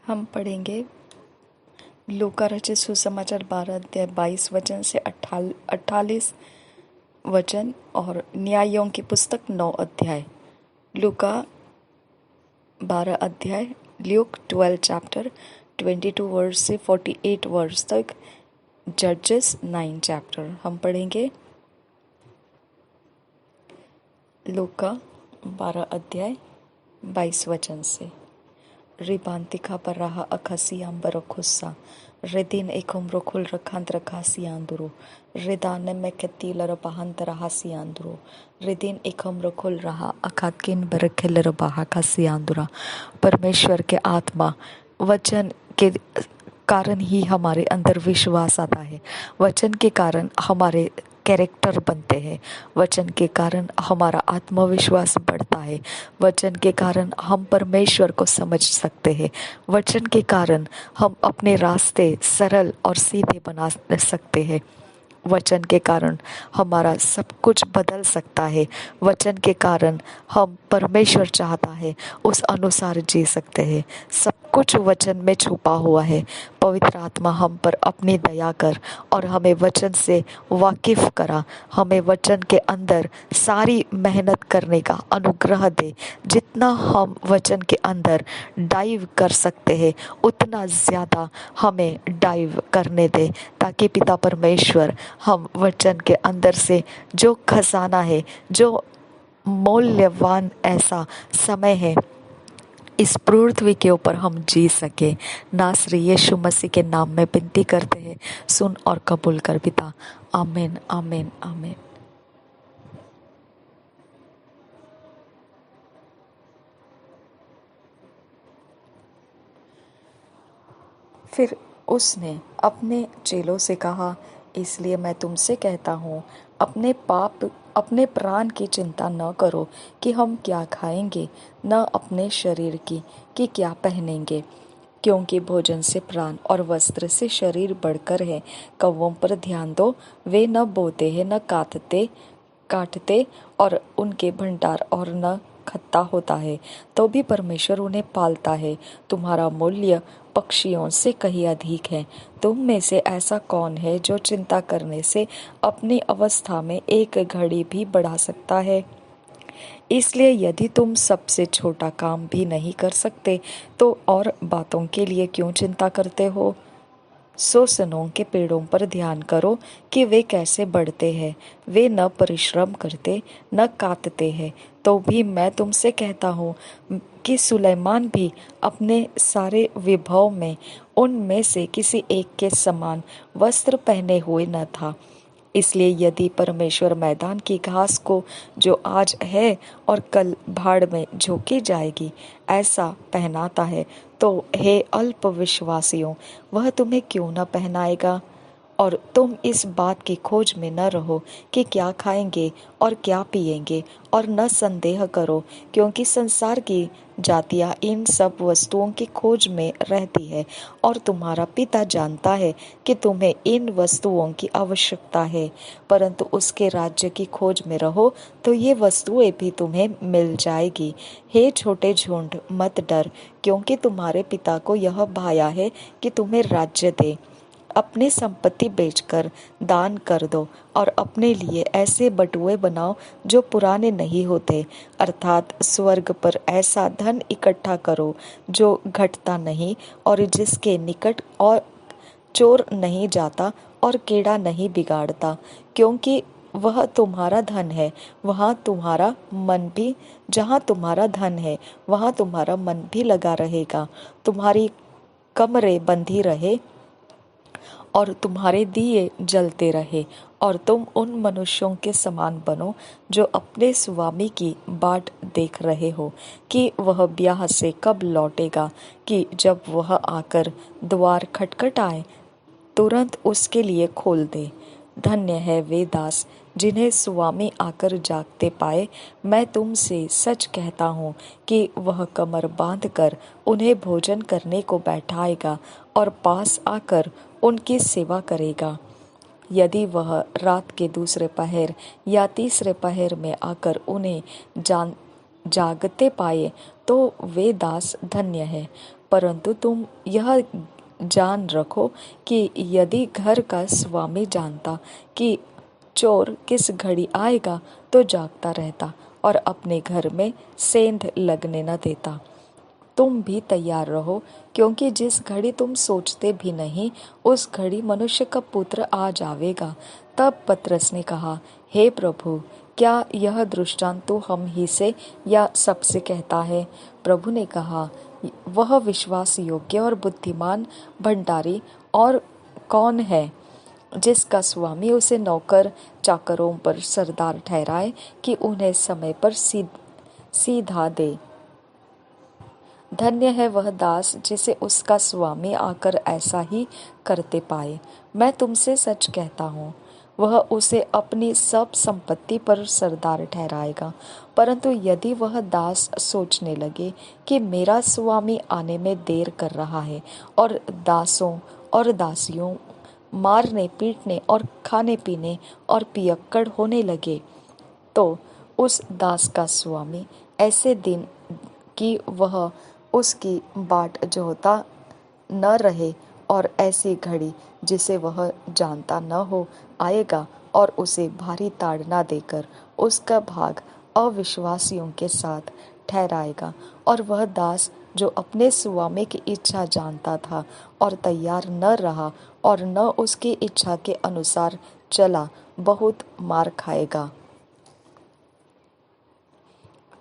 हम पढ़ेंगे लूका रचित सुसमाचार 12 अध्याय 22 वचन से 48 वचन और न्यायों की पुस्तक 9 अध्याय। लूका 12 अध्याय, ल्यूक 12 चैप्टर 22 वर्स से 48 वर्स तक, जजेस 9 चैप्टर। हम पढ़ेंगे लूका 12 अध्याय 22 वचन से। Ribantika baraha akasiam barokusa. Redin ekum rokul rakandra kasianduru. Redane meketilara bahantara hasianduru. Redin एकम रखुल रहा अकातकिन बरखिल रबाहा कसियांदुरा। परमेश्वर के आत्मा वचन के कारण ही हमारे अंदर विश्वास आता है। वचन के कारण हमारे कैरेक्टर बनते हैं। वचन के कारण हमारा आत्मविश्वास बढ़ता है। वचन के कारण हम परमेश्वर को समझ सकते हैं। वचन के कारण हम अपने रास्ते सरल और सीधे बना सकते हैं। वचन के कारण हमारा सब कुछ बदल सकता है। वचन के कारण हम परमेश्वर चाहता है उस अनुसार जी सकते हैं। सब कुछ वचन में छुपा हुआ है। पवित्र आत्मा हम पर अपनी दया कर और हमें वचन से वाकिफ करा। हमें वचन के अंदर सारी मेहनत करने का अनुग्रह दे। जितना हम वचन के अंदर डाइव कर सकते हैं उतना ज़्यादा हमें डाइव करने दे, ताकि पिता परमेश्वर हम वचन के अंदर से जो खजाना है, जो मूल्यवान ऐसा समय है, इस पृथ्वी के ऊपर हम जी सके। नासरी यीशु मसीह के नाम में विनती करते हैं, सुन और कबूल कर पिता। आमीन आमीन आमीन। फिर उसने अपने चेलों से कहा, इसलिए मैं तुमसे कहता हूँ, अपने प्राण की चिंता न करो कि हम क्या खाएंगे, न अपने शरीर की कि क्या पहनेंगे। क्योंकि भोजन से प्राण और वस्त्र से शरीर बढ़कर है। कौवों पर ध्यान दो, वे न बोते हैं, न काटते और उनके भंडार और न खत्ता होता है, तो भी परमेश्वर उन्हें पालता है। तुम्हारा मूल्य पक्षियों से कहीं अधिक है। तुम में से ऐसा कौन है जो चिंता करने से अपनी अवस्था में एक घड़ी भी बढ़ा सकता है? इसलिए यदि तुम सबसे छोटा काम भी नहीं कर सकते तो और बातों के लिए क्यों चिंता करते हो? सोसनों के पेड़ों पर ध्यान करो कि वे कैसे बढ़ते हैं। वे न परिश्रम करते न काटते हैं, तो भी मैं तुमसे कहता हूँ कि सुलेमान भी अपने सारे विभव में उनमें से किसी एक के समान वस्त्र पहने हुए न था। इसलिए यदि परमेश्वर मैदान की घास को जो आज है और कल भाड़ में झोंकी जाएगी ऐसा पहनाता है, तो हे अल्पविश्वासियों, वह तुम्हें क्यों न पहनाएगा? और तुम इस बात की खोज में न रहो कि क्या खाएंगे और क्या पिएंगे, और न संदेह करो, क्योंकि संसार की जातियां इन सब वस्तुओं की खोज में रहती है, और तुम्हारा पिता जानता है कि तुम्हें इन वस्तुओं की आवश्यकता है। परंतु उसके राज्य की खोज में रहो तो ये वस्तुएं भी तुम्हें मिल जाएगी। हे छोटे झुंड, मत डर, क्योंकि तुम्हारे पिता को यह भाया है कि तुम्हें राज्य दे। अपनी संपत्ति बेचकर दान कर दो और अपने लिए ऐसे बटुए बनाओ जो पुराने नहीं होते, अर्थात स्वर्ग पर ऐसा धन इकट्ठा करो जो घटता नहीं और जिसके निकट और चोर नहीं जाता और कीड़ा नहीं बिगाड़ता, क्योंकि वह तुम्हारा धन है। वहाँ तुम्हारा मन भी जहाँ तुम्हारा धन है वहाँ तुम्हारा मन भी लगा रहेगा। तुम्हारी कमरें बंधी रहे और तुम्हारे दिए जलते रहे, और तुम उन मनुष्यों के समान बनो जो अपने स्वामी की बाट देख रहे हो कि वह ब्याह से कब लौटेगा, कि जब वह आकर द्वार खटखटाए तुरंत उसके लिए खोल दे। धन्य है वे दास जिन्हें स्वामी आकर जागते पाए। मैं तुमसे सच कहता हूँ कि वह कमर बांधकर उन्हें भोजन करने को बैठाएगा और पास आकर उनकी सेवा करेगा। यदि वह रात के दूसरे पहर या तीसरे पहर में आकर उन्हें जागते पाए तो वे दास धन्य है। परंतु तुम यह जान रखो कि यदि घर का स्वामी जानता कि चोर किस घड़ी आएगा तो जागता रहता और अपने घर में सेंध लगने न देता। तुम भी तैयार रहो, क्योंकि जिस घड़ी तुम सोचते भी नहीं उस घड़ी मनुष्य का पुत्र आ जावेगा। तब पतरस ने कहा, हे प्रभु, क्या यह दृष्टांत तू हम ही से या सबसे कहता है? प्रभु ने कहा, वह विश्वास योग्य और बुद्धिमान भंडारी और कौन है, जिसका स्वामी उसे नौकर चाकरों पर सरदार ठहराए कि उन्हें समय पर सीधा दे। धन्य है वह दास जिसे उसका स्वामी आकर ऐसा ही करते पाए। मैं तुमसे सच कहता हूँ, वह उसे अपनी सब संपत्ति पर सरदार ठहराएगा। परंतु यदि वह दास सोचने लगे कि मेरा स्वामी आने में देर कर रहा है और दासों और दासियों मारने पीटने और खाने पीने और पियक्कड़ होने लगे, तो उस दास का स्वामी ऐसे दिन कि वह उसकी बाट जोहता न रहे और ऐसी घड़ी जिसे वह जानता न हो आएगा और उसे भारी ताड़ना देकर उसका भाग अविश्वासियों के साथ ठहराएगा। और वह दास जो अपने स्वामी की इच्छा जानता था और तैयार न रहा और न उसकी इच्छा के अनुसार चला, बहुत मार खाएगा।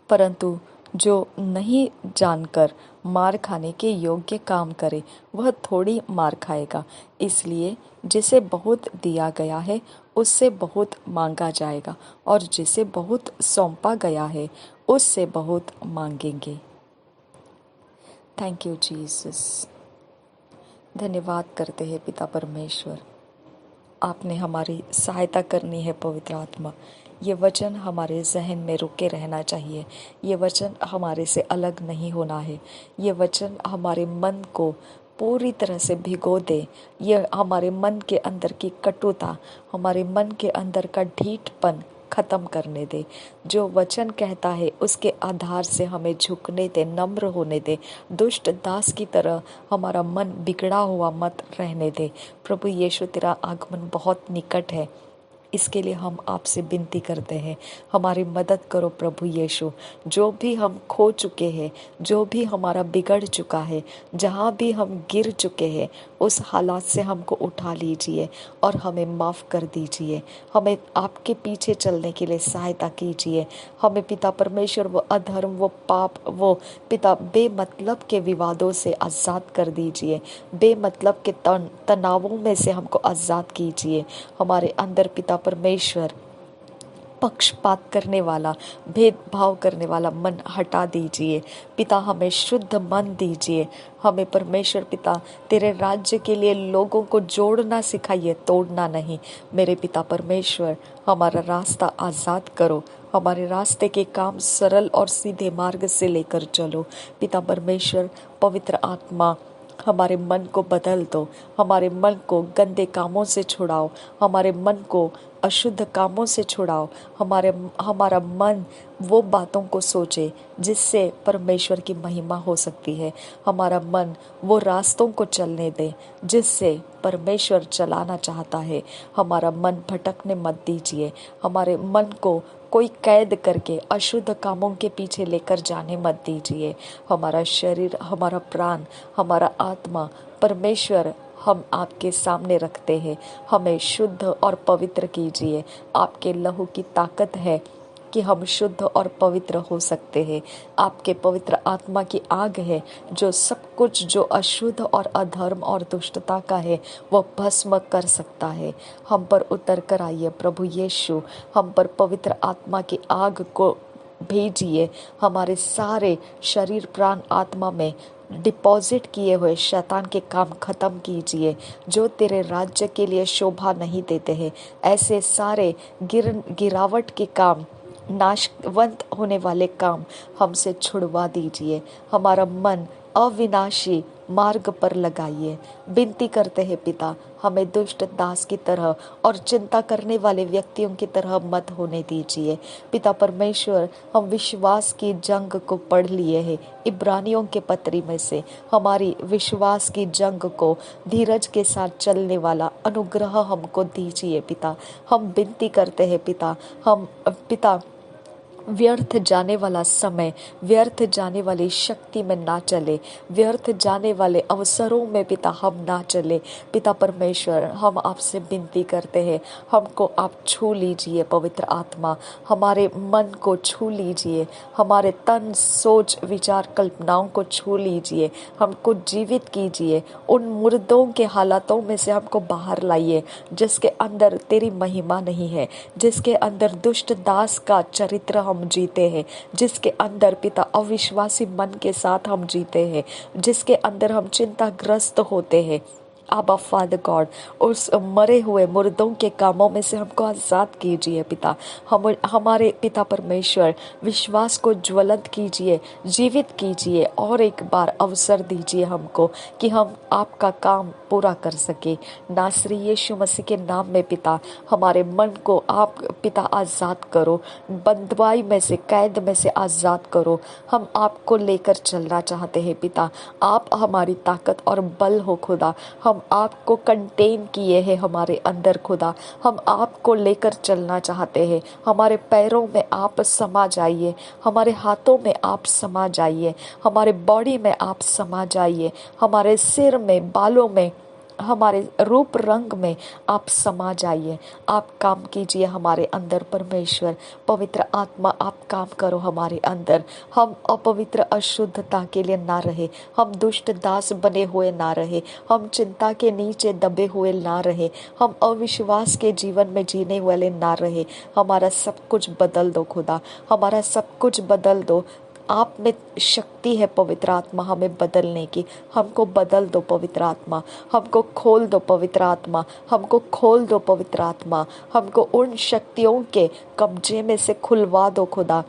परंतु जो नहीं जानकर मार खाने के योग्य काम करे वह थोड़ी मार खाएगा। इसलिए जिसे बहुत दिया गया है उससे बहुत मांगा जाएगा, और जिसे बहुत सौंपा गया है उससे बहुत मांगेंगे। Thank you Jesus. धन्यवाद करते हैं पिता परमेश्वर, आपने हमारी सहायता करनी है। पवित्र आत्मा, ये वचन हमारे जहन में रुके रहना चाहिए। ये वचन हमारे से अलग नहीं होना है। ये वचन हमारे मन को पूरी तरह से भिगो दे। ये हमारे मन के अंदर की कटुता, हमारे मन के अंदर का ढीठपन खत्म करने दे। जो वचन कहता है उसके आधार से हमें झुकने दे, नम्र होने दे। दुष्ट दास की तरह हमारा मन बिगड़ा हुआ मत रहने दे। प्रभु यीशु, तेरा आगमन बहुत निकट है, इसके लिए हम आपसे विनती करते हैं, हमारी मदद करो प्रभु यीशु। जो भी हम खो चुके हैं, जो भी हमारा बिगड़ चुका है, जहाँ भी हम गिर चुके हैं, उस हालात से हमको उठा लीजिए और हमें माफ़ कर दीजिए। हमें आपके पीछे चलने के लिए सहायता कीजिए। हमें पिता परमेश्वर वो अधर्म, वो पाप, वो पिता बेमतलब के विवादों से आज़ाद कर दीजिए। बेमतलब के तनावों में से हमको आज़ाद कीजिए। हमारे अंदर पिता परमेश्वर पक्षपात करने वाला, भेदभाव करने वाला मन हटा दीजिए। पिता हमें शुद्ध मन दीजिए। हमें परमेश्वर पिता तेरे राज्य के लिए लोगों को जोड़ना सिखाइए, तोड़ना नहीं। मेरे पिता परमेश्वर, हमारा रास्ता आज़ाद करो। हमारे रास्ते के काम सरल और सीधे मार्ग से लेकर चलो। पिता परमेश्वर, पवित्र आत्मा, हमारे मन को बदल दो। हमारे मन को गंदे कामों से छुड़ाओ। हमारे मन को अशुद्ध कामों से छुड़ाओ। हमारा मन वो बातों को सोचे जिससे परमेश्वर की महिमा हो सकती है। हमारा मन वो रास्तों को चलने दे जिससे परमेश्वर चलाना चाहता है। हमारा मन भटकने मत दीजिए। हमारे मन को कोई कैद करके अशुद्ध कामों के पीछे लेकर जाने मत दीजिए। हमारा शरीर, हमारा प्राण, हमारा आत्मा परमेश्वर हम आपके सामने रखते हैं। हमें शुद्ध और पवित्र कीजिए। आपके लहू की ताकत है कि हम शुद्ध और पवित्र हो सकते हैं। आपके पवित्र आत्मा की आग है जो सब कुछ जो अशुद्ध और अधर्म और दुष्टता का है वो भस्म कर सकता है। हम पर उतर कर आइए प्रभु यीशु। हम पर पवित्र आत्मा की आग को भेजिए। हमारे सारे शरीर, प्राण, आत्मा में डिपॉजिट किए हुए शैतान के काम खत्म कीजिए जो तेरे राज्य के लिए शोभा नहीं देते हैं। ऐसे सारे गिरावट के काम, नाशवंत होने वाले काम हमसे छुड़वा दीजिए। हमारा मन अविनाशी मार्ग पर लगाइए। विनती करते हैं पिता, हमें दुष्ट दास की तरह और चिंता करने वाले व्यक्तियों की तरह मत होने दीजिए। पिता परमेश्वर, हम विश्वास की जंग को पढ़ लिए हैं इब्रानियों के पत्री में से। हमारी विश्वास की जंग को धीरज के साथ चलने वाला अनुग्रह हमको दीजिए पिता। हम विनती करते हैं पिता, हम पिता व्यर्थ जाने वाला समय, व्यर्थ जाने वाली शक्ति में ना चले, व्यर्थ जाने वाले अवसरों में पिता हम ना चले। पिता परमेश्वर, हम आपसे विनती करते हैं, हमको आप छू लीजिए पवित्र आत्मा, हमारे मन को छू लीजिए, हमारे तन सोच विचार कल्पनाओं को छू लीजिए, हमको जीवित कीजिए। उन मुर्दों के हालातों में से हमको बाहर लाइए जिसके अंदर तेरी महिमा नहीं है, जिसके अंदर दुष्ट दास का चरित्र हम जीते हैं, जिसके अंदर पिता अविश्वासी मन के साथ हम जीते हैं, जिसके अंदर हम चिंताग्रस्त होते हैं। आबा फादर गॉड, उस मरे हुए मुर्दों के कामों में से हमको आजाद कीजिए पिता। हमारे पिता परमेश्वर, विश्वास को ज्वलंत कीजिए, जीवित कीजिए और एक बार अवसर दीजिए हमको कि हम आपका काम पूरा कर सके। नासरी यीशु मसीह के नाम में पिता, हमारे मन को आप पिता आजाद करो, बंदवाई में से, कैद में से आजाद करो। हम आपको लेकर चलना चाहते हैं पिता, आप हमारी ताकत और बल हो खुदा। हम आपको कंटेन किए हैं हमारे अंदर खुदा, हम आपको लेकर चलना चाहते हैं। हमारे पैरों में आप समा जाइए, हमारे हाथों में आप समा जाइए, हमारे बॉडी में आप समा जाइए, हमारे सिर में, बालों में, हमारे रूप रंग में आप समा जाइए। आप काम कीजिए हमारे अंदर परमेश्वर। पवित्र आत्मा, आप काम करो हमारे अंदर। हम अपवित्र अशुद्धता के लिए ना रहे, हम दुष्ट दास बने हुए ना रहे, हम चिंता के नीचे दबे हुए ना रहे, हम अविश्वास के जीवन में जीने वाले ना रहे। हमारा सब कुछ बदल दो खुदा, हमारा सब कुछ बदल दो। आप में शक्ति है पवित्र आत्मा हमें बदलने की। हमको बदल दो पवित्र आत्मा, हमको खोल दो पवित्र आत्मा, हमको खोल दो पवित्र आत्मा, हमको उन शक्तियों के कब्जे में से खुलवा दो खुदा,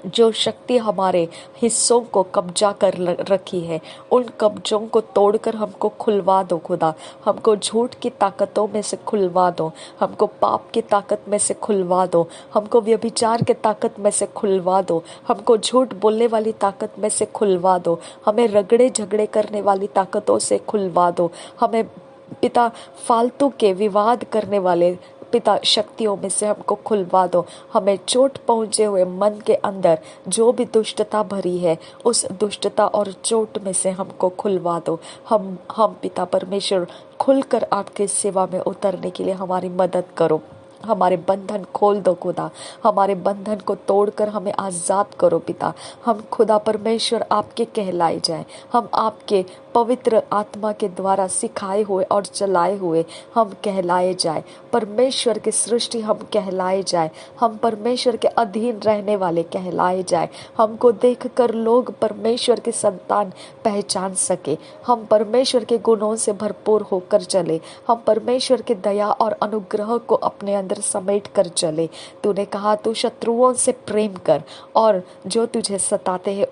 जो शक्ति हमारे हिस्सों को कब्जा कर रखी है। उन कब्जों को तोड़कर हमको खुलवा दो खुदा, हमको झूठ की ताकतों में से खुलवा दो, हमको पाप की ताकत में से खुलवा दो, हमको व्यभिचार के ताकत में से खुलवा दो, हमको झूठ बोलने वाली ताकत में से खुलवा दो, हमें रगड़े झगड़े करने वाली ताकतों से खुलवा दो, हमें पिता फालतू के विवाद करने वाले पिता शक्तियों में से हमको खुलवा दो। हमें चोट पहुंचे हुए मन के अंदर जो भी दुष्टता भरी है, उस दुष्टता और चोट में से हमको खुलवा दो। हम पिता परमेश्वर खुलकर आपके सेवा में उतरने के लिए हमारी मदद करो। हमारे बंधन खोल दो खुदा, हमारे बंधन को तोड़कर हमें आजाद करो पिता। हम खुदा परमेश्वर आपके कहलाए जाए, हम आपके पवित्र आत्मा के द्वारा सिखाए हुए और चलाए हुए हम कहलाए जाए। परमेश्वर की सृष्टि हम कहलाए जाए, हम परमेश्वर के अधीन रहने वाले कहलाए जाए। हमको देखकर लोग परमेश्वर के संतान पहचान सके। हम परमेश्वर के गुणों से भरपूर होकर चले, हम परमेश्वर के दया और अनुग्रह को अपने अंदर समेट कर चले। तूने कहा तू शत्रुओं से प्रेम कर और जो तुझे सताते हैं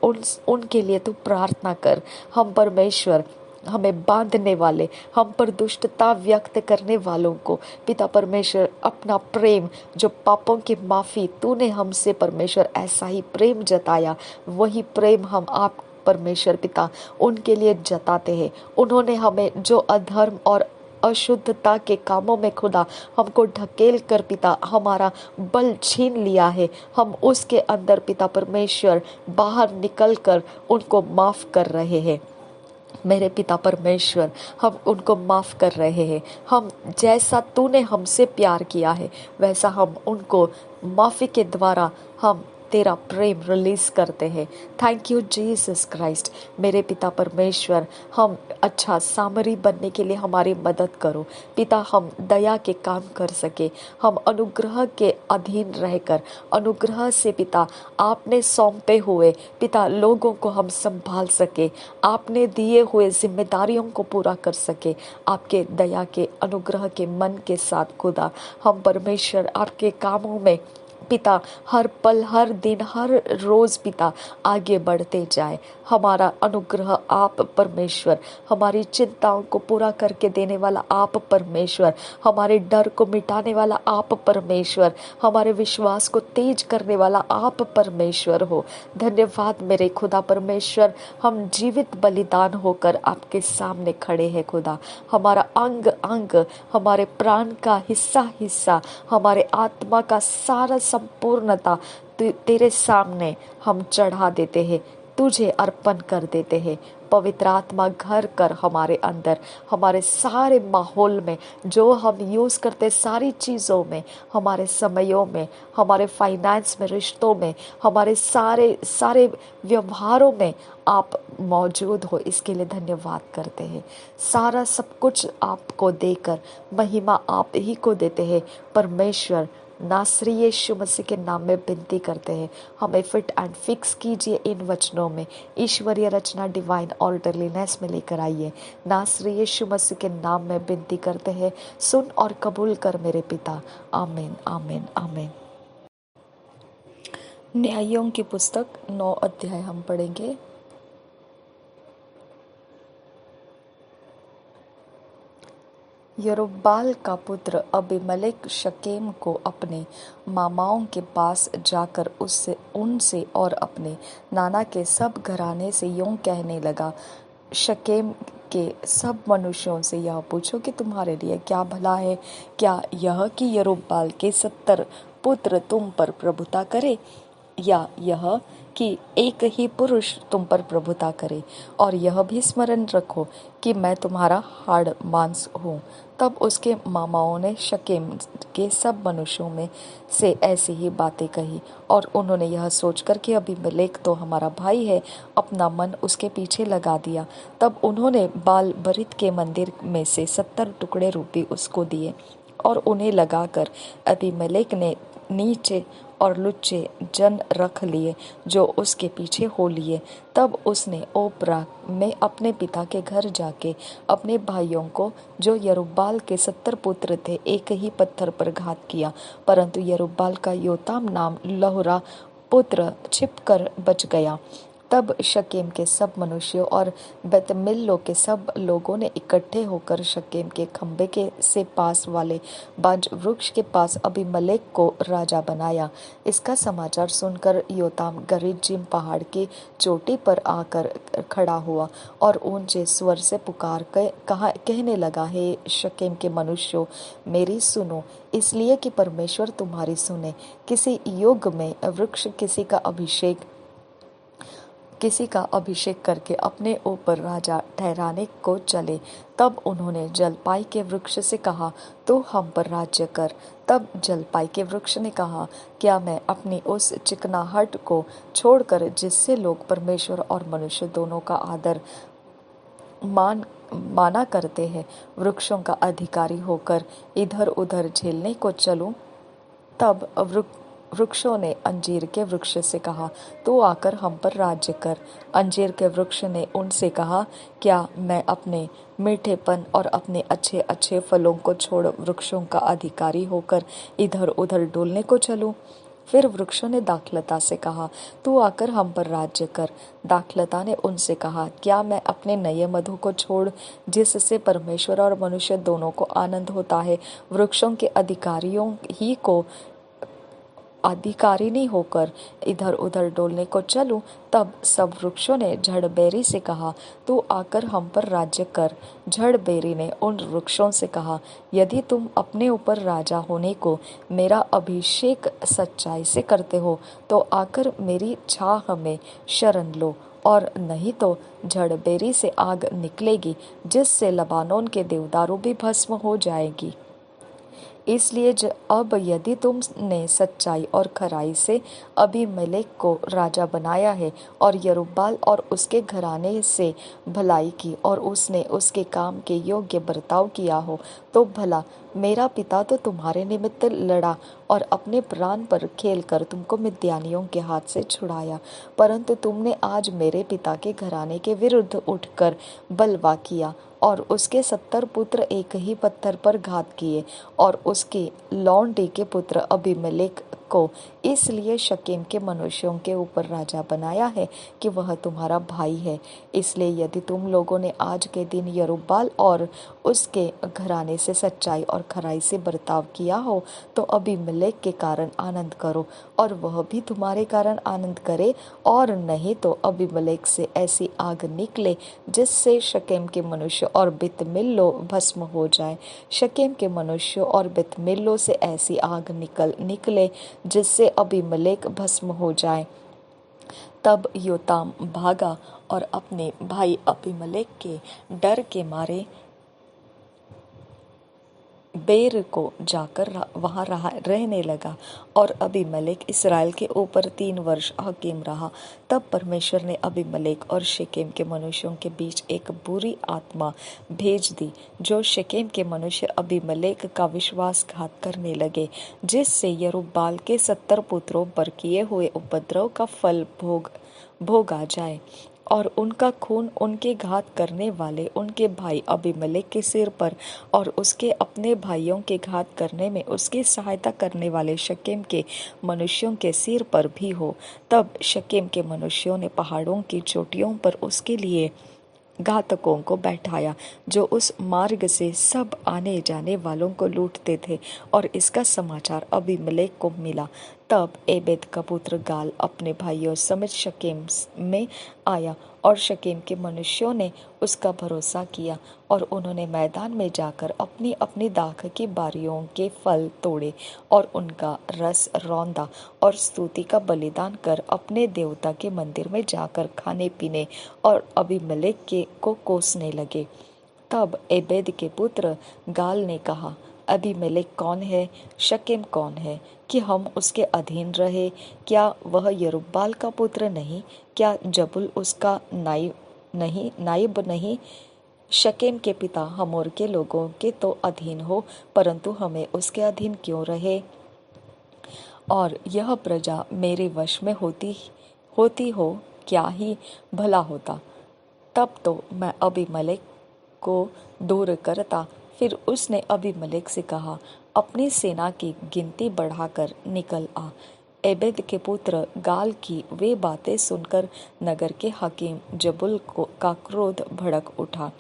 उनके लिए तू प्रार्थना कर। हम परमेश्वर, हमें बांधने वाले, हम पर दुष्टता व्यक्त करने वालों को पिता परमेश्वर अपना प्रेम, जो पापों की माफ़ी तूने हमसे परमेश्वर ऐसा ही प्रेम जताया, वही प्रेम हम आप परमेश्वर पिता उनके लिए जताते हैं। उन्होंने हमें जो अधर्म और अशुद्धता के कामों में खुदा हमको ढकेल कर पिता हमारा बल छीन लिया है, हम उसके अंदर पिता परमेश्वर बाहर निकल कर उनको माफ़ कर रहे हैं। मेरे पिता परमेश्वर, हम उनको माफ़ कर रहे हैं। हम जैसा तूने हमसे प्यार किया है वैसा हम उनको माफ़ी के द्वारा हम तेरा प्रेम रिलीज करते हैं। Thank you Jesus Christ. मेरे पिता परमेश्वर, हम अच्छा सामरी बनने के लिए हमारी मदद करो पिता, हम दया के काम कर सके, हम अनुग्रह के अधीन रहकर अनुग्रह से पिता आपने सौंपे हुए पिता लोगों को हम संभाल सके, आपने दिए हुए जिम्मेदारियों को पूरा कर सके। आपके दया के अनुग्रह के मन के साथ खुदा हम परमेश्वर आपके कामों में पिता हर पल, हर दिन, हर रोज़ पिता आगे बढ़ते जाए। हमारा अनुग्रह आप परमेश्वर, हमारी चिंताओं को पूरा करके देने वाला आप परमेश्वर, हमारे डर को मिटाने वाला आप परमेश्वर, हमारे विश्वास को तेज करने वाला आप परमेश्वर हो। धन्यवाद मेरे खुदा परमेश्वर, हम जीवित बलिदान होकर आपके सामने खड़े हैं खुदा। हमारा अंग अंग, हमारे प्राण का हिस्सा हिस्सा, हमारे आत्मा का सारा संपूर्णता तेरे सामने हम चढ़ा देते हैं, तुझे अर्पण कर देते हैं। पवित्र आत्मा घर कर हमारे अंदर, हमारे सारे माहौल में, जो हम यूज़ करते सारी चीज़ों में, हमारे समयों में, हमारे फाइनेंस में, रिश्तों में, हमारे सारे सारे व्यवहारों में आप मौजूद हो, इसके लिए धन्यवाद करते हैं। सारा सब कुछ आपको देकर महिमा आप ही को देते हैं परमेश्वर। नासरी यीशु मसीह के नाम में विनती करते हैं, हमें फिट एंड फिक्स कीजिए इन वचनों में, ईश्वरीय रचना डिवाइन ऑर्डरलीनेस में लेकर आइए। नासरी यीशु मसीह के नाम में विनती करते हैं, सुन और कबूल कर मेरे पिता। आमीन आमीन आमीन। न्यायों की पुस्तक 9 अध्याय हम पढ़ेंगे। यरूब्बाल का पुत्र अबीमेलेक शकेम को अपने मामाओं के पास जाकर उनसे और अपने नाना के सब घराने से यूं कहने लगा, शकेम के सब मनुष्यों से यह पूछो कि तुम्हारे लिए क्या भला है, क्या यह कि यरूब्बाल के 70 पुत्र तुम पर प्रभुता करे, या यह कि एक ही पुरुष तुम पर प्रभुता करे। और यह भी स्मरण रखो कि मैं तुम्हारा हाड़ मांस हूँ। तब उसके मामाओं ने शकेम के सब मनुष्यों में से ऐसी ही बातें कही, और उन्होंने यह सोचकर कि अबीमेलेक तो हमारा भाई है, अपना मन उसके पीछे लगा दिया। तब उन्होंने बाल बरीत के मंदिर में से 70 टुकड़े रूपी उसको दिए, और उन्हें लगाकर अबीमेलेक ने नीचे और लुच्चे जन रख लिए जो उसके पीछे हो लिए। तब उसने ओप्रा में अपने पिता के घर जाके अपने भाइयों को, जो यरूब्बाल के 70 पुत्र थे, एक ही पत्थर पर घात किया। परंतु यरूब्बाल का योताम नाम लहुरा पुत्र छिपकर बच गया। तब शकेम के सब मनुष्यों और बेतमिल्लो के सब लोगों ने इकट्ठे होकर शकेम के खंबे के से पास वाले बांज वृक्ष के पास अबीमेलेक को राजा बनाया। इसका समाचार सुनकर योताम गरिज्जिम पहाड़ की चोटी पर आकर खड़ा हुआ और ऊंचे स्वर से पुकार कहने लगा, हे शकेम के मनुष्यों, मेरी सुनो, इसलिए कि परमेश्वर तुम्हारी सुने। किसी युग में वृक्ष किसी का अभिषेक करके अपने ऊपर राजा ठहराने को चले। तब उन्होंने जलपाई के वृक्ष से कहा, तू हम पर राज्य कर। तब जलपाई के वृक्ष ने कहा, क्या मैं अपनी उस चिकनाहट को छोड़कर, जिससे लोग परमेश्वर और मनुष्य दोनों का आदर माना करते हैं, वृक्षों का अधिकारी होकर इधर उधर झेलने को चलूं? तब वृक्षों ने अंजीर के वृक्ष से कहा, तू आकर हम पर राज्य कर। अंजीर के वृक्ष ने उनसे कहा, क्या मैं अपने मीठेपन और अपने अच्छे अच्छे फलों को छोड़ वृक्षों का अधिकारी होकर इधर उधर डोलने को चलूं? फिर वृक्षों ने दाखलता से कहा, तू आकर हम पर राज्य कर। दाखलता ने उनसे कहा, क्या मैं अपने नए मधु को छोड़, जिससे परमेश्वर और मनुष्य दोनों को आनंद होता है, वृक्षों के अधिकारियों ही को अधिकारिणी होकर इधर उधर डोलने को चलूं? तब सब वृक्षों ने झड़बेरी से कहा, तू आकर हम पर राज्य कर। झड़बेरी ने उन वृक्षों से कहा, यदि तुम अपने ऊपर राजा होने को मेरा अभिषेक सच्चाई से करते हो, तो आकर मेरी छाह में शरण लो, और नहीं तो झड़बेरी से आग निकलेगी, जिससे लबानोन के देवदारू भी भस्म हो जाएगी। इसलिए अब यदि तुमने सच्चाई और खराई से अबीमेलेक को राजा बनाया है, और यरूब्बाल और उसके घराने से भलाई की, और उसने उसके काम के योग्य बर्ताव किया हो, तो भला मेरा पिता तो तुम्हारे निमित्त लड़ा और अपने प्राण पर खेलकर तुमको मिद्यानियों के हाथ से छुड़ाया। परंतु तुमने आज मेरे पिता के घराने के विरुद्ध उठकर बलवा किया, और उसके 70 पुत्र एक ही पत्थर पर घात किए, और उसके लौंडे के पुत्र अबीमेलेक को इसलिए शकेम के मनुष्यों के ऊपर राजा बनाया है कि वह तुम्हारा भाई है। इसलिए यदि तुम लोगों ने आज के दिन यरूब्बाल और उसके घराने से सच्चाई और खराई से बर्ताव किया हो तो अबीमेलेक के कारण आनंद करो और वह भी तुम्हारे कारण आनंद करे, और नहीं तो अबीमेलेक से ऐसी आग निकले जिससे शकेम के मनुष्य और बितमिल्लो भस्म हो जाए। शकेम के मनुष्यों और बितमिल्लो से ऐसी आग निकले जिससे अबीमेलेक भस्म हो जाए। तब योताम भागा और अपने भाई अबीमेलेक के डर के मारे बेर को जाकर वहां रहने लगा, और अबीमेलेक इसराइल के ऊपर 3 वर्ष हकीम रहा। तब परमेश्वर ने अबीमेलेक और शेकेम के मनुष्यों के बीच एक बुरी आत्मा भेज दी, जो शेकेम के मनुष्य अबीमेलेक का विश्वासघात करने लगे, जिससे यरूब्बाल के 70 पुत्रों पर किए हुए उपद्रव का फल भोगा जाए, और उनका खून उनके घात करने वाले उनके भाई अबीमेलेक के सिर पर और उसके अपने भाइयों के घात करने में उसकी सहायता करने वाले शकेम के मनुष्यों के सिर पर भी हो। तब शकेम के मनुष्यों ने पहाड़ों की चोटियों पर उसके लिए घातकों को बैठाया, जो उस मार्ग से सब आने जाने वालों को लूटते थे, और इसका समाचार अबीमेलेक को मिला। तब एबेद का पुत्र गाल अपने भाइयों समेत शकेम में आया, और शकेम के मनुष्यों ने उसका भरोसा किया, और उन्होंने मैदान में जाकर अपनी अपनी दाख की बारियों के फल तोड़े और उनका रस रौंदा, और स्तुति का बलिदान कर अपने देवता के मंदिर में जाकर खाने पीने और अबीमेलेक को कोसने लगे। तब एबेद के पुत्र गाल ने कहा, अबीमेलेक कौन है, शकेम कौन है, कि हम उसके अधीन रहे? क्या वह यरूब्बाल का पुत्र नहीं? क्या जबुल उसका नाइब नहीं? शकेम के पिता हमोर के लोगों के तो अधीन हो, परंतु हमें उसके अधीन क्यों रहे? और यह प्रजा मेरे वश में होती हो, क्या ही भला होता। तब तो मैं अबीमेलेक को दूर करता। फिर उसने अबीमेलेक से कहा, अपनी सेना की गिनती बढ़ाकर निकल आ। एबेद के पुत्र गाल की वे बातें सुनकर नगर के हकीम जबुल का क्रोध भड़क उठा,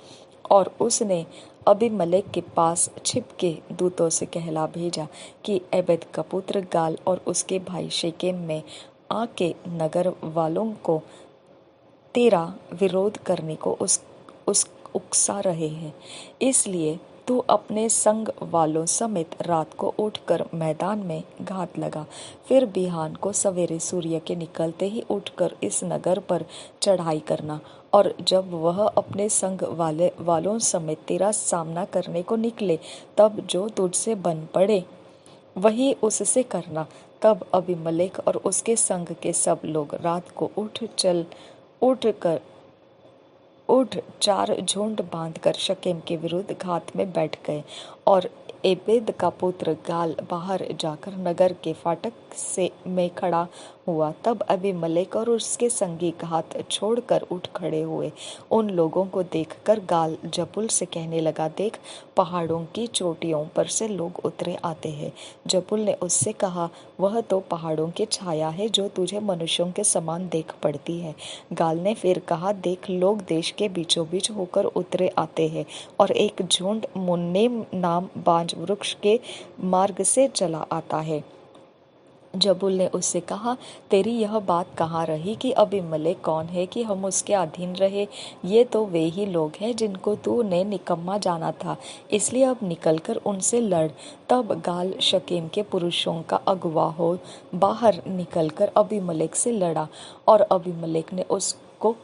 और उसने अबीमेलेक के पास छिपके दूतों से कहला भेजा कि एबेद का पुत्र गाल और उसके भाई शेकेम में आके नगर वालों को तेरा विरोध करने को उस उकसा रहे हैं। इसलिए तू अपने संग वालों समेत रात को उठकर मैदान में घात लगा। फिर बिहान को सवेरे सूर्य के निकलते ही उठकर इस नगर पर चढ़ाई करना, और जब वह अपने संग वालों समेत तेरा सामना करने को निकले, तब जो तुझसे बन पड़े वही उससे करना। तब अबीमेलेक और उसके संग के सब लोग रात को उठ 4 झुंड बांधकर शकेम के विरुद्ध घात में बैठ गए, और एबेद का पुत्र गाल बाहर जाकर नगर के फाटक में खड़ा हुआ। तब अबीमेलेक और उसके संगी घात छोड़कर उठ खड़े हुए। उन लोगों को देखकर गाल जबुल से कहने लगा, देख, पहाड़ों की चोटियों पर से लोग उतरे आते हैं। जबुल ने उससे कहा, वह तो पहाड़ों की छाया है जो तुझे मनुष्यों के समान देख पड़ती है। गाल ने फिर कहा, देख, लोग देश के बीचों बीच होकर उतरे आते हैं, और एक झुंड मुन्ने नाम बांज वृक्ष के मार्ग से चला आता है। जबुल ने उससे कहा, तेरी यह बात कहाँ रही कि अबीमेलेक कौन है कि हम उसके अधीन रहे? ये तो वे ही लोग हैं जिनको तूने निकम्मा जाना था, इसलिए अब निकलकर उनसे लड़। तब गाल शकेम के पुरुषों का अगुवा हो बाहर निकलकर अबीमेलेक से लड़ा, और अबीमेलेक ने उसको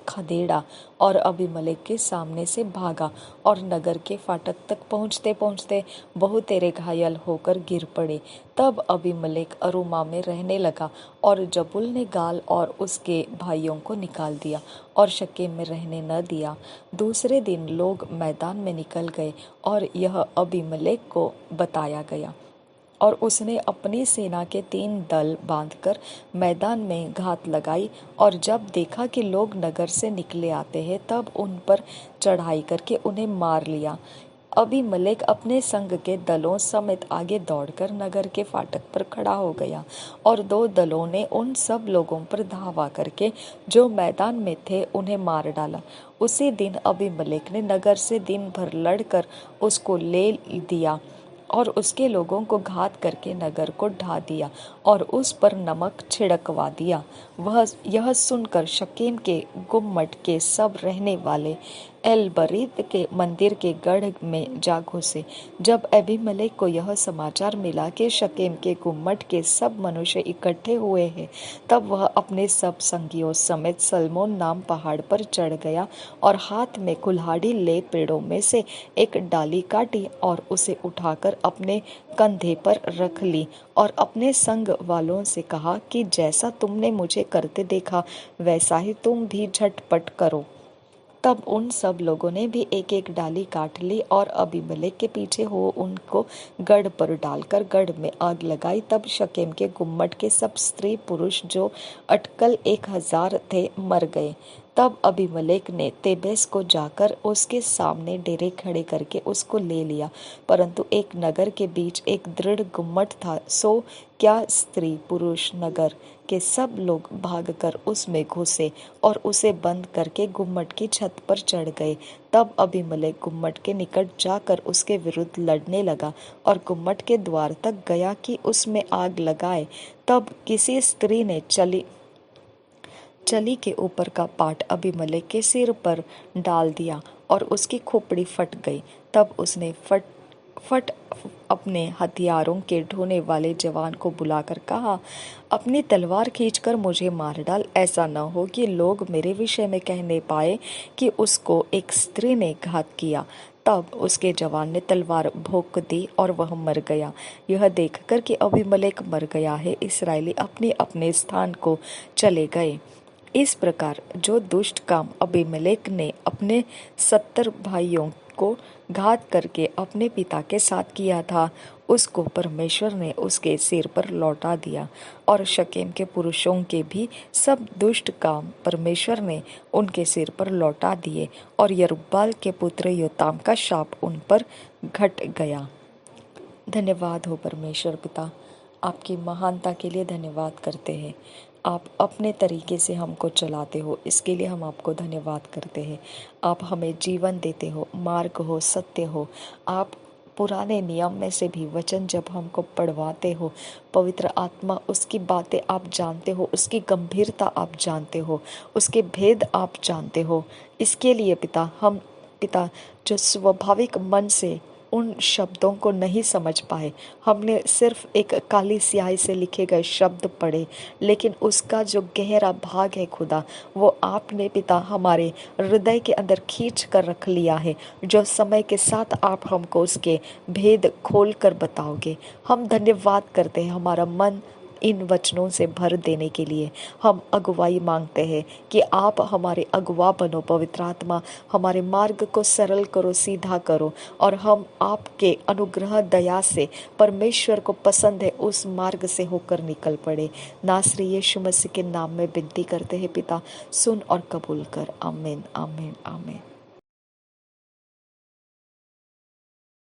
खदेड़ा और अबीमेलेक के सामने से भागा, और नगर के फाटक तक पहुँचते पहुँचते बहुतेरे घायल होकर गिर पड़े। तब अबीमेलेक अरुमा में रहने लगा, और जबुल ने गाल और उसके भाइयों को निकाल दिया और शकेम में रहने न दिया। दूसरे दिन लोग मैदान में निकल गए, और यह अबीमेलेक को बताया गया, और उसने अपनी सेना के 3 दल बांधकर मैदान में घात लगाई, और जब देखा कि लोग नगर से निकले आते हैं, तब उन पर चढ़ाई करके उन्हें मार लिया। अबीमेलेक अपने संग के दलों समेत आगे दौड़कर नगर के फाटक पर खड़ा हो गया और दो दलों ने उन सब लोगों पर धावा करके जो मैदान में थे उन्हें मार डाला। उसी दिन अबीमेलेक ने नगर से दिन भर लड़कर उसको ले दिया और उसके लोगों को घात करके नगर को ढा दिया और उस पर नमक छिड़कवा दिया। वह यह सुनकर शकेम के गुम्मट के सब रहने वाले एलबरीत के मंदिर के गढ़ में जा घुसे। जब अबीमेलेक को यह समाचार मिला कि शकेम के गुम्मट के सब मनुष्य इकट्ठे हुए हैं, तब वह अपने सब संगियों समेत सल्मोन नाम पहाड़ पर चढ़ गया और हाथ में कुल्हाड़ी ले पेड़ों में से एक डाली काटी और उसे उठाकर अपने कंधे पर रख ली और अपने संग वालों से कहा कि जैसा तुमने मुझे करते देखा वैसा ही तुम भी झटपट करो। तब उन सब लोगों ने भी एक एक डाली काट ली और अबीमेलेक के पीछे हो उनको गढ़ पर डालकर गढ़ में आग लगाई। तब शकेम के गुम्मट के सब स्त्री पुरुष जो अटकल 1000 थे मर गए। तब अबीमेलेक ने तेबेस को जाकर उसके सामने डेरे खड़े करके उसको ले लिया, परंतु एक नगर के बीच एक दृढ़ गुम्मट था, सो क्या स्त्री पुरुष नगर के सब लोग भागकर उसमें घुसे और उसे बंद करके गुम्मट की छत पर चढ़ गए। तब अबीमेलेक गुम्मट के निकट जाकर उसके विरुद्ध लड़ने लगा और गुम्मट के द्वार तक गया कि उसमें आग लगाए। तब किसी स्त्री ने चली के ऊपर का पाट अबीमेलेक के सिर पर डाल दिया और उसकी खोपड़ी फट गई। तब उसने फट अपने हथियारों के ढोने वाले जवान को बुलाकर कहा, अपनी तलवार खींचकर मुझे मार डाल, ऐसा न हो कि लोग मेरे विषय में कहने पाए कि उसको एक स्त्री ने घात किया। तब उसके जवान ने तलवार भोंक दी और वह मर गया। यह देखकर कि अबीमेलेक मर गया है, इस्राएली अपने अपने स्थान को चले गए। इस प्रकार जो दुष्ट काम अबीमेलेक ने अपने 70 भाइयों को घात करके अपने पिता के साथ किया था, उसको परमेश्वर ने उसके सिर पर लौटा दिया। और शकेम के पुरुषों के भी सब दुष्ट काम परमेश्वर ने उनके सिर पर लौटा दिए और यरूब्बाल के पुत्र योताम का शाप उन पर घट गया। धन्यवाद हो परमेश्वर पिता, आपकी महानता के लिए धन्यवाद करते हैं। आप अपने तरीके से हमको चलाते हो, इसके लिए हम आपको धन्यवाद करते हैं। आप हमें जीवन देते हो, मार्ग हो, सत्य हो। आप पुराने नियम में से भी वचन जब हमको पढ़वाते हो, पवित्र आत्मा उसकी बातें आप जानते हो, उसकी गंभीरता आप जानते हो, उसके भेद आप जानते हो। इसके लिए पिता जो स्वाभाविक मन से उन शब्दों को नहीं समझ पाए, हमने सिर्फ एक काली स्याही से लिखे गए शब्द पढ़े, लेकिन उसका जो गहरा भाग है खुदा, वो आपने पिता हमारे हृदय के अंदर खींच कर रख लिया है, जो समय के साथ आप हमको उसके भेद खोल कर बताओगे। हम धन्यवाद करते हैं हमारा मन इन वचनों से भर देने के लिए। हम अगुवाई मांगते हैं कि आप हमारे अगुवा बनो, पवित्र आत्मा हमारे मार्ग को सरल करो, सीधा करो, और हम आपके अनुग्रह दया से परमेश्वर को पसंद है उस मार्ग से होकर निकल पड़े। नासरी यीशु मसीह के नाम में विनती करते हैं पिता, सुन और कबूल कर। आमीन आमीन आमीन।